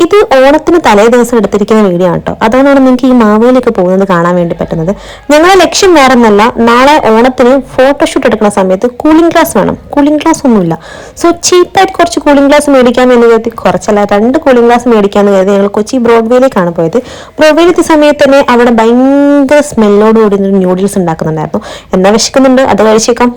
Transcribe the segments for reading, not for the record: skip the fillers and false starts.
ഇത് ഓണത്തിന് തലേ ദിവസം എടുത്തിരിക്കുന്ന വീഡിയോ ആണ് കേട്ടോ. അതുകൊണ്ടാണ് നിങ്ങൾക്ക് ഈ മാവേലിയൊക്കെ പോകുന്നത് കാണാൻ വേണ്ടി പറ്റുന്നത്. ഞങ്ങളുടെ ലക്ഷ്യം വേറെ ഒന്നല്ല, നാളെ ഓണത്തിന് ഫോട്ടോഷൂട്ട് എടുക്കുന്ന സമയത്ത് കൂളിംഗ് ഗ്ലാസ് വേണം. കൂളിംഗ് ഗ്ലാസ് ഒന്നുമില്ല. സോ ചീപ്പായിട്ട് കുറച്ച് കൂളിംഗ് ഗ്ലാസ് മേടിക്കാമെന്ന് കരുതി, കുറച്ചല്ല 2 കൂളിംഗ് ഗ്ലാസ് മേടിക്കാമെന്ന് കരുതി ഞങ്ങൾ കൊച്ചി ബ്രോഡ്വേയിലേക്കാണ് പോയത്. ബ്രോഡ്വേയിലെത്തിയ സമയത്ത് തന്നെ അവിടെ ഭയങ്കര സ്മെല്ലോടുകൂടി ന്യൂഡിൽസ് ഉണ്ടാക്കുന്നുണ്ടായിരുന്നു. എന്താ വിശക്കുന്നുണ്ട്, അത്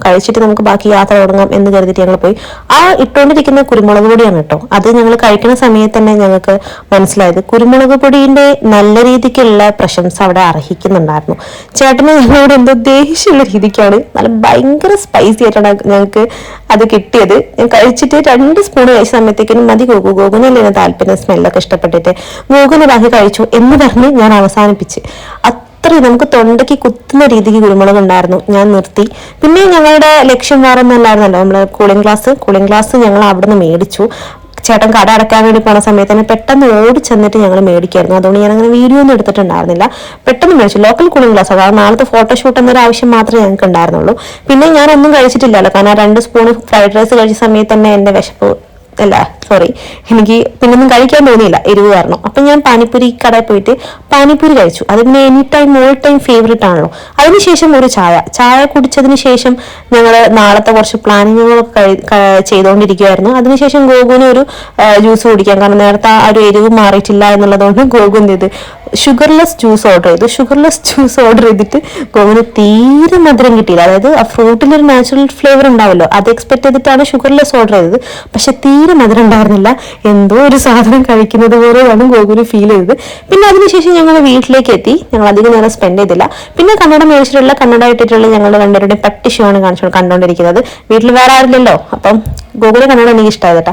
കഴിച്ചിട്ട് നമുക്ക് ബാക്കി യാത്ര തുടങ്ങാം എന്ന് കരുതിയിട്ട് ഞങ്ങൾ പോയി. ആ ഇട്ടുകൊണ്ടിരിക്കുന്ന കുരുമുളക് പൊടിയാണ് കേട്ടോ. അത് ഞങ്ങൾ കഴിക്കുന്ന സമയത്ത് തന്നെ ഞങ്ങൾക്ക് മനസ്സിലായത് കുരുമുളക് പൊടിയുടെ നല്ല രീതിക്കുള്ള പ്രശംസ അവിടെ അർഹിക്കുന്നുണ്ടായിരുന്നു. ചേട്ടന് ഞങ്ങളോട് എന്തോ ദേഷ്യമുള്ള രീതിക്കാണ്, നല്ല ഭയങ്കര സ്പൈസി ആയിട്ടാണ് ഞങ്ങൾക്ക് അത് കിട്ടിയത്. ഞാൻ കഴിച്ചിട്ട് 2 സ്പൂൺ കഴിച്ച സമയത്തേക്കും മതി ഗോകുനല്ലേ താല്പര്യം, സ്മെല്ലൊക്കെ ഇഷ്ടപ്പെട്ടിട്ട് ഗോകുനെ ബാക്കി കഴിച്ചു എന്ന് പറഞ്ഞ് ഞാൻ അവസാനിപ്പിച്ച്. അത്രയും നമുക്ക് തൊണ്ടയ്ക്ക് കുത്തുന്ന രീതിക്ക് കുരുമുളക് ഉണ്ടായിരുന്നു. ഞാൻ നിർത്തി. പിന്നെ ഞങ്ങളുടെ ലക്ഷ്യം വേറെ ഒന്നല്ലായിരുന്നല്ലോ, നമ്മള് കൂളിംഗ് ഗ്ലാസ് ഞങ്ങൾ അവിടെ നിന്ന് മേടിച്ചു. ചേട്ടൻ കട അടക്കാൻ വേണ്ടി പോണ സമയത്ത് തന്നെ പെട്ടെന്ന് ഓടി ചെന്നിട്ട് ഞങ്ങൾ മേടിക്കായിരുന്നു. അതുകൊണ്ട് ഞാൻ അങ്ങനെ വീഡിയോ ഒന്നും എടുത്തിട്ടുണ്ടായിരുന്നില്ല. പെട്ടെന്ന് മേടിച്ചു. Local cooling glass. അതായത് നാളത്തെ ഫോട്ടോഷൂട്ട് എന്നൊരു ആവശ്യം മാത്രമേ ഞങ്ങൾക്ക് ഉണ്ടായിരുന്നുള്ളൂ. പിന്നെ ഞാനൊന്നും കഴിച്ചിട്ടില്ലല്ലോ, കാരണം 2 സ്പൂൺ ഫ്രൈഡ് റൈസ് കഴിച്ച സമയത്ത് തന്നെ എന്റെ വിശപ്പ് എനിക്ക് പിന്നൊന്നും കഴിക്കാൻ തോന്നിയില്ല എരിവ് കാരണം. അപ്പൊ ഞാൻ പാനിപ്പൂരി കടയിൽ പോയിട്ട് പാനിപ്പൂരി കഴിച്ചു. അത് പിന്നെ any time all time favourite ആണല്ലോ. അതിനുശേഷം ഒരു ചായ കുടിച്ചതിന് ശേഷം ഞങ്ങൾ നാളത്തെ കുറച്ച് പ്ലാനിങ്ങുകളൊക്കെ ചെയ്തുകൊണ്ടിരിക്കുവായിരുന്നു. അതിനുശേഷം ഗോകുവിന് ഒരു ജ്യൂസ് കുടിക്കാം, കാരണം നേരത്തെ ആ ഒരു എരിവ് മാറിയിട്ടില്ല എന്നുള്ളതുകൊണ്ട് ഗോകു എന്ത് ചെയ്ത് ഷുഗർലെസ് ജ്യൂസ് ഓർഡർ ചെയ്തു. ഷുഗർലെസ് ജ്യൂസ് ഓർഡർ ചെയ്തിട്ട് ഗോകുവിന് തീരെ മധുരം കിട്ടിയില്ല. അതായത് ആ ഫ്രൂട്ടിലൊരു നാച്ചുറൽ ഫ്ലേവർ ഉണ്ടാവല്ലോ, അത് എക്സ്പെക്ട് ചെയ്തിട്ടാണ് ഷുഗർലെസ് ഓർഡർ ചെയ്തത്. പക്ഷെ തീരെ മധുരം ഉണ്ടായിരുന്നില്ല. എന്തോ ഒരു സാധനം കഴിക്കുന്നത് പോലെയാണ് ഗോകുവിന് ഫീൽ ചെയ്തത്. പിന്നെ അതിനുശേഷം ഞങ്ങൾ വീട്ടിലേക്ക് എത്തി. ഞങ്ങൾ അധികം നേരം സ്പെൻഡ് ചെയ്തില്ല. പിന്നെ കന്നഡ മേടിച്ചിട്ടുള്ള കന്നഡ ഇട്ടിട്ടുള്ള ഞങ്ങളുടെ 2 പേരുടെയും പട്ടി ഷോ ആണ് കണ്ടുകൊണ്ടിരിക്കുന്നത്. വീട്ടിൽ വേറെ ആരില്ലല്ലോ, അപ്പം ഗോകുലെ കന്നഡ എനിക്ക് ഇഷ്ടമായത് കേട്ടോ.